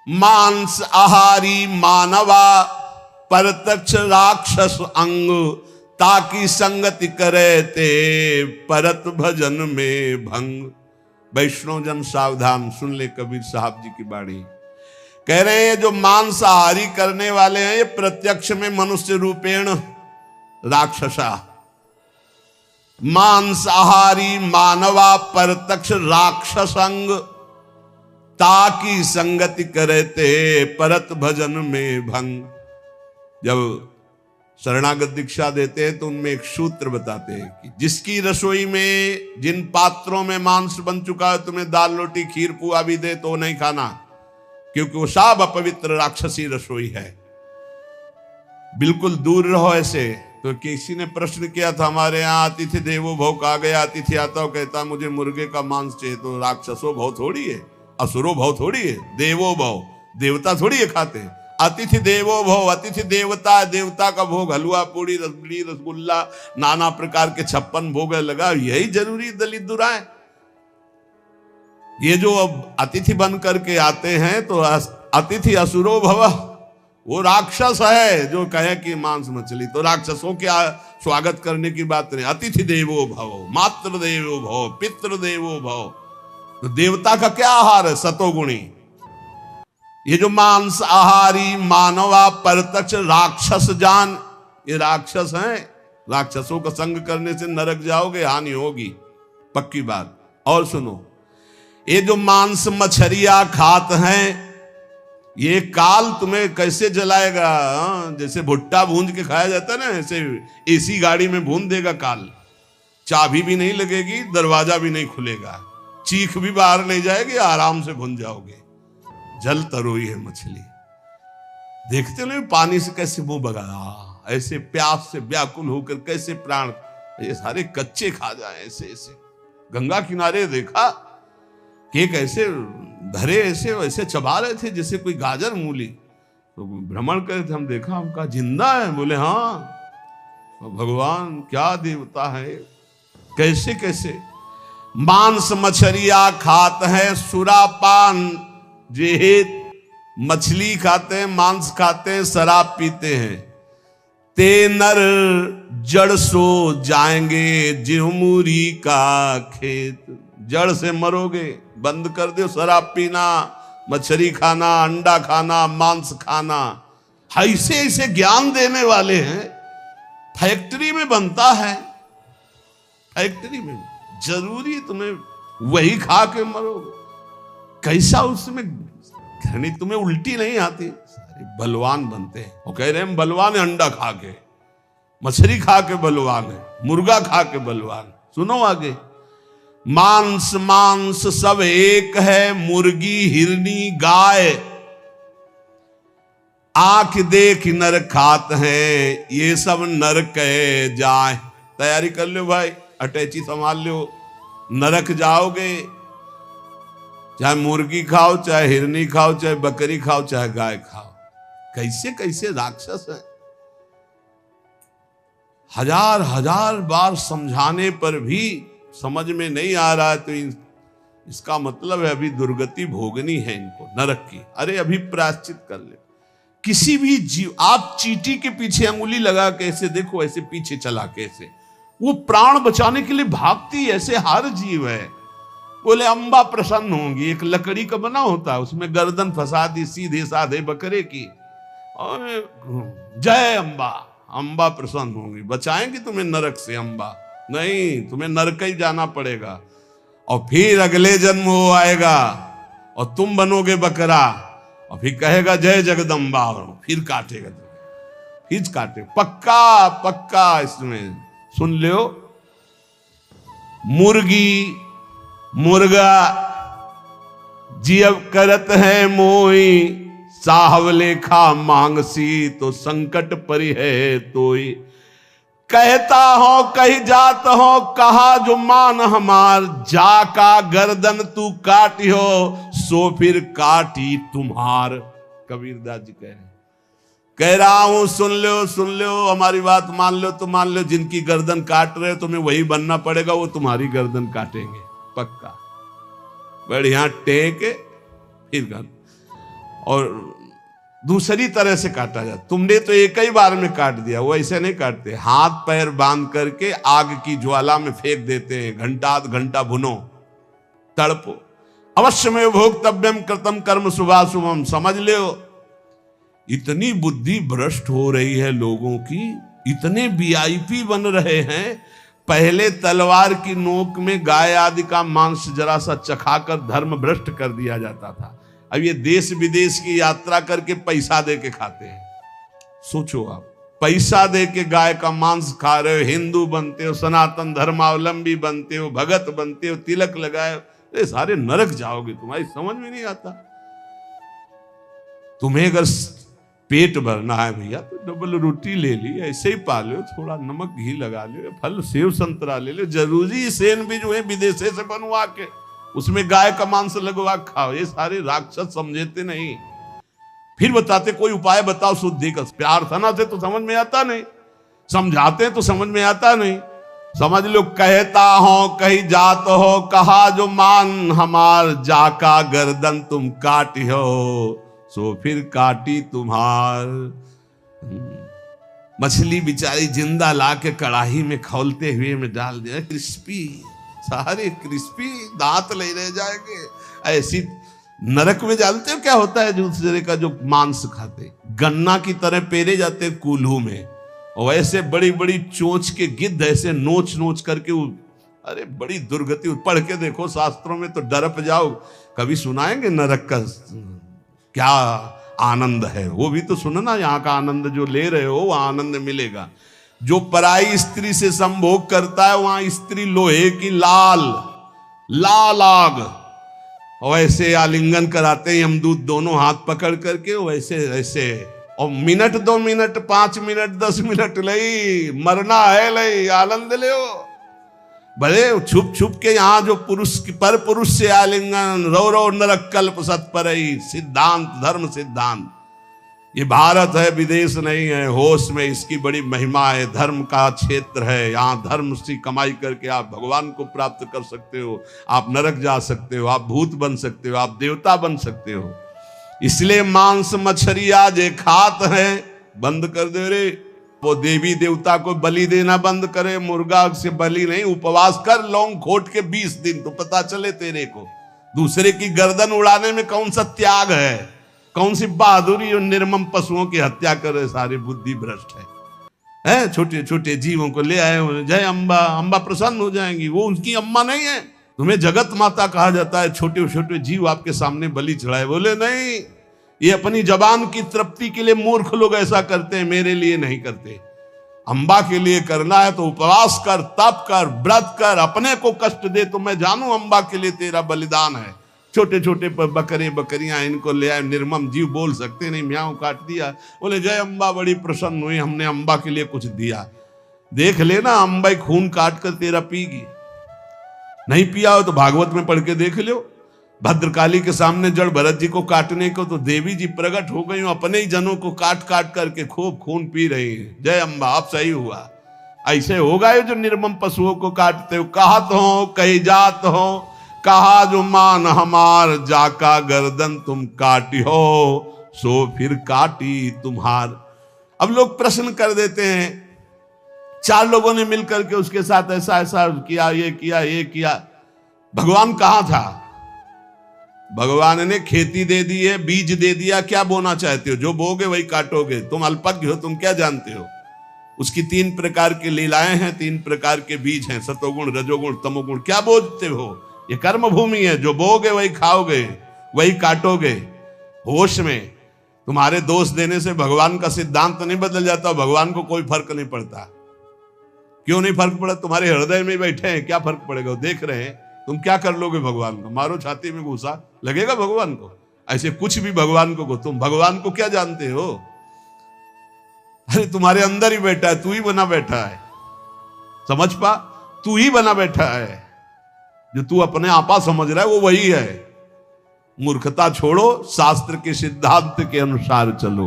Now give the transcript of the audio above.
मांस आहारी मानवा परतक्ष राक्षस अंग, ताकि संगति करे ते परत भजन में भंग। वैष्णव जन सावधान सुन ले कबीर साहब जी की बाणी। कह रहे हैं जो मांसाहारी करने वाले हैं ये प्रत्यक्ष में मनुष्य रूपेण राक्षसा। मांसाहारी मानवा परतक्ष राक्षसंग, ताकि संगति करे ते परत भजन में भंग। जब शरणागत दीक्षा देते हैं तो उनमें एक सूत्र बताते हैं कि जिसकी रसोई में जिन पात्रों में मांस बन चुका है तुम्हें दाल रोटी खीर पुआ भी दे तो नहीं खाना, क्योंकि वो सब अपवित्र राक्षसी रसोई है। बिल्कुल दूर रहो ऐसे। तो किसी ने प्रश्न किया था हमारे यहाँ अतिथि देवो भव कहा गया। अतिथि आता हो कहता मुझे मुर्गे का मांस चाहिए, तो राक्षसो भव थोड़ी है, असुरो भव थोड़ी है, देवो भव देवता थोड़ी है खाते। अतिथि देवो भव, अतिथि देवता, देवता का भोग हलवा पूड़ी रसगुल्ली रसगुल्ला नाना प्रकार के 56 भोग लगा, यही जरूरी दलित दुराए। ये जो अब अतिथि बन करके आते हैं तो अतिथि असुरो भव, वो राक्षस है जो कहे कि मांस मछली। तो राक्षसों के स्वागत करने की बात नहीं। अतिथि देवो भव, मातृ देवो भव, पितृ देवो भव। तो देवता का क्या आहार है? सतोगुणी। ये जो मांस आहारी मानवा परतक्ष राक्षस जान, ये राक्षस हैं। राक्षसों का संग करने से नरक जाओगे, हानि होगी, पक्की बात। और सुनो, ये जो मांस मछरिया खात हैं, ये काल तुम्हें कैसे जलाएगा? जैसे भुट्टा भूंज के खाया जाता है ना, ऐसे एसी गाड़ी में भून देगा काल। चाबी भी नहीं लगेगी, दरवाजा भी नहीं खुलेगा, चीख भी बाहर नहीं जाएगी, आराम से भून जाओगे। जल तरोई है मछली। देखते नहीं पानी से कैसे मुंह बगा, ऐसे प्यास से व्याकुल होकर कैसे प्राण, ये सारे कच्चे खा जाए ऐसे ऐसे। गंगा किनारे देखा कि कैसे धरे ऐसे वैसे चबा रहे थे जैसे कोई गाजर मूली। तो भ्रमण करे थे, हम देखा, हम कहा जिंदा है? बोले हाँ। भगवान क्या देवता है, कैसे कैसे। मांस मछरिया खात है सुरापान जेहित, मछली खाते हैं, मांस खाते हैं, शराब पीते हैं। ते नर जड़ सो जाएंगे जिहुमुरी का खेत, जड़ से मरोगे। बंद कर दो शराब पीना, मछली खाना, अंडा खाना, मांस खाना। ऐसे ऐसे ज्ञान देने वाले हैं। फैक्ट्री में बनता है, फैक्ट्री में जरूरी तुम्हें वही खा के मरोगे। कैसा उसमें घृणी, तुम्हें उल्टी नहीं आती? सारे बलवान बनते हैं। वो कह रहे हैं बलवान है, अंडा खा के, मछली खा के बलवान है, मुर्गा खा के बलवान। सुनो आगे, मांस मांस सब एक है, मुर्गी हिरनी गाय, आंख देख नर खात है, ये सब नर कहे जाए। तैयारी कर लो भाई, अटैची संभाल लो, नरक जाओगे। चाहे मुर्गी खाओ, चाहे हिरनी खाओ, चाहे बकरी खाओ, चाहे गाय खाओ। कैसे कैसे राक्षस है। हजार हजार बार समझाने पर भी समझ में नहीं आ रहा है, तो इसका मतलब है अभी दुर्गति भोगनी है इनको, नरक की। अरे अभी प्रायश्चित कर ले। किसी भी जीव, आप चींटी के पीछे अंगुली लगा के ऐसे देखो, ऐसे पीछे चला के, ऐसे वो प्राण बचाने के लिए भागती, ऐसे हर जीव है। बोले अम्बा प्रसन्न होंगी। एक लकड़ी का बना होता है, उसमें गर्दन फंसा दी सीधे साधे बकरे की, और जय अम्बा, अम्बा प्रसन्न होंगी, बचाएंगी तुम्हें नरक से। अम्बा नहीं, तुम्हें नरक ही जाना पड़ेगा। और फिर अगले जन्म वो आएगा और तुम बनोगे बकरा, और फिर कहेगा जय जगदम्बा, और फिर काटेगा, फिर काटे। पक्का पक्का इसमें सुन लो। मुर्गी मुर्गा जियब करत है मोई, साहब लेखा मांगसी तो संकट परि है तोई। कहता हो कही जात हो, कहा जो मान हमार, जाका गर्दन तू काटी हो, सो फिर काटी तुम्हार। कबीरदास जी कह रहा हूं, सुन लो, हमारी बात मान लो तो मान लो। जिनकी गर्दन काट रहे हो तुम्हें वही बनना पड़ेगा, वो तुम्हारी गर्दन काटेंगे, पक्का। बढ़िया टेक फिर कर। और दूसरी तरह से काटा जाता। तुमने तो एक ही बार में काट दिया, वो ऐसे नहीं काटते, हाथ पैर बांध करके आग की ज्वाला में फेंक देते हैं, घंटा आध घंटा भुनो, तड़पो। अवश्य में भोक्तव्यम कृतम कर्म शुभाशुभम। समझ लो, इतनी बुद्धि भ्रष्ट हो रही है लोगों की, इतने वीआईपी बन रहे हैं। पहले तलवार की नोक में गाय आदि का मांस जरा सा चखाकर धर्म भ्रष्ट कर दिया जाता था। अब ये देश विदेश की यात्रा करके पैसा दे के खाते हैं। सोचो आप, पैसा दे के गाय का मांस खा रहे हो, हिंदू बनते हो, सनातन धर्मावलंबी बनते हो, भगत बनते हो, तिलक लगाए, ये सारे नरक जाओगे। तुम्हारी समझ में नहीं आता। तुम्हें अगर पेट भरना है भैया तो डबल रोटी ले ली, ऐसे ही पा लो, थोड़ा नमक घी लगा लो, फल सेव संतरा ले लो, जरूरी सैंडविच जो है विदेशे से बनवा के उसमें गाय का मांस लगवा खाओ। ये सारे राक्षस समझते नहीं। फिर बताते कोई उपाय बताओ शुद्धि का। प्रार्थना से तो समझ में आता नहीं, समझाते तो समझ में आता नहीं। समझ लो, कहता हो कही जात हो, कहा जो मान हमार, जाका गर्दन तुम काटी हो, सो फिर काटी तुम्हार। मछली बेचारी जिंदा ला के कड़ाही में खौलते हुए में डाल दिया, क्रिस्पी, सारे क्रिस्पी, दांत ले रह जाएंगे। ऐसी नरक में जानते हो क्या होता है दूसरे का जो मांस खाते, गन्ना की तरह पेरे जाते कूल्हू में, और ऐसे बड़ी बड़ी चोंच के गिद्ध ऐसे नोच नोच करके अरे बड़ी दुर्गति। पढ़ के देखो शास्त्रों में तो डरप जाओ। कभी सुनाएंगे नरक का क्या आनंद है, वो भी तो सुनना। यहाँ का आनंद जो ले रहे हो वो आनंद मिलेगा। जो पराई स्त्री से संभोग करता है वहां स्त्री लोहे की लाल आग, वैसे आलिंगन कराते हैं यमदूत दोनों हाथ पकड़ करके, वैसे ऐसे। और मिनट 2 मिनट 5 मिनट 10 मिनट लई मरना है, लई आनंद ले। भले छुप छुप के यहाँ जो पुरुष पर पुरुष से आलिंगन, रो नरक कल्प सत्परई, सिद्धांत धर्म सिद्धांत। ये भारत है, विदेश नहीं है। होश में इसकी बड़ी महिमा है। धर्म का क्षेत्र है, यहाँ धर्म से कमाई करके आप भगवान को प्राप्त कर सकते हो, आप नरक जा सकते हो, आप भूत बन सकते हो, आप देवता बन सकते हो। इसलिए मांस मछली आज खात है, बंद कर दे रे। वो देवी देवता को बलि देना बंद करे, मुर्गा से बलि नहीं, उपवास कर लौंग खोट के 20 दिन, तो पता चले तेरे को दूसरे की गर्दन उड़ाने में कौन सा त्याग है, कौन सी बहादुरी। और निर्मम पशुओं की हत्या करे, सारे बुद्धि भ्रष्ट है। छोटे छोटे जीवों को ले आए हो, जय अम्बा, अम्बा प्रसन्न हो जाएंगी। वो उनकी अम्मा नहीं है, तुम्हें जगत माता कहा जाता है। छोटे छोटे जीव आपके सामने बलि चढ़ाए, बोले नहीं, ये अपनी जबान की तृप्ति के लिए मूर्ख लोग ऐसा करते हैं, मेरे लिए नहीं करते। अम्बा के लिए करना है तो उपवास कर, तप कर, व्रत कर, अपने को कष्ट दे तो मैं जानू अम्बा के लिए तेरा बलिदान है। छोटे छोटे बकरे बकरियां इनको ले आए, निर्मम जीव बोल सकते नहीं, म्याऊं काट दिया, बोले जय अम्बा बड़ी प्रसन्न हुई, हमने अम्बा के लिए कुछ दिया। देख लेना अम्बा खून काट कर तेरा पीगी। नहीं पिया हो तो भागवत में पढ़ के देख लो। भद्रकाली के सामने जड़ भरत जी को काटने को तो देवी जी प्रकट हो गई, अपने ही जनों को काट काट करके खूब खून पी रही है। जय अम्बा, अब सही हुआ। ऐसे होगा ये जो निर्मम पशुओं को काटते हो। कहत हो कही जात हो, कहा जो मान हमार, जाका गर्दन तुम काटी हो, सो फिर काटी तुम्हार। अब लोग प्रश्न कर देते हैं, 4 लोगों ने मिलकर के उसके साथ ऐसा ऐसा किया, ये किया, ये किया, भगवान कहां था? भगवान ने खेती दे दी है, बीज दे दिया, क्या बोना चाहते हो? जो बोगे वही काटोगे। तुम अल्पज्ञ हो, तुम क्या जानते हो? उसकी 3 प्रकार की लीलाएं हैं, 3 प्रकार के बीज हैं, सतोगुण रजोगुण तमोगुण। क्या बोझते हो? ये कर्म भूमि है, जो बोगे वही खाओगे, वही काटोगे। होश में तुम्हारे दोष देने से भगवान का सिद्धांत नहीं बदल जाता, भगवान को कोई फर्क नहीं पड़ता। क्यों नहीं फर्क पड़ा? तुम्हारे हृदय में बैठे हैं, क्या फर्क पड़ेगा? देख रहे हैं, तुम क्या कर लोगे भगवान को? मारो छाती में घुसा, लगेगा भगवान को? ऐसे कुछ भी भगवान को तुम भगवान को क्या जानते हो? अरे तुम्हारे अंदर ही बैठा है, तू ही बना बैठा है। समझ पा, तू ही बना बैठा है। जो तू अपने आपा समझ रहा है वो वही है। मूर्खता छोड़ो, शास्त्र के सिद्धांत के अनुसार चलो।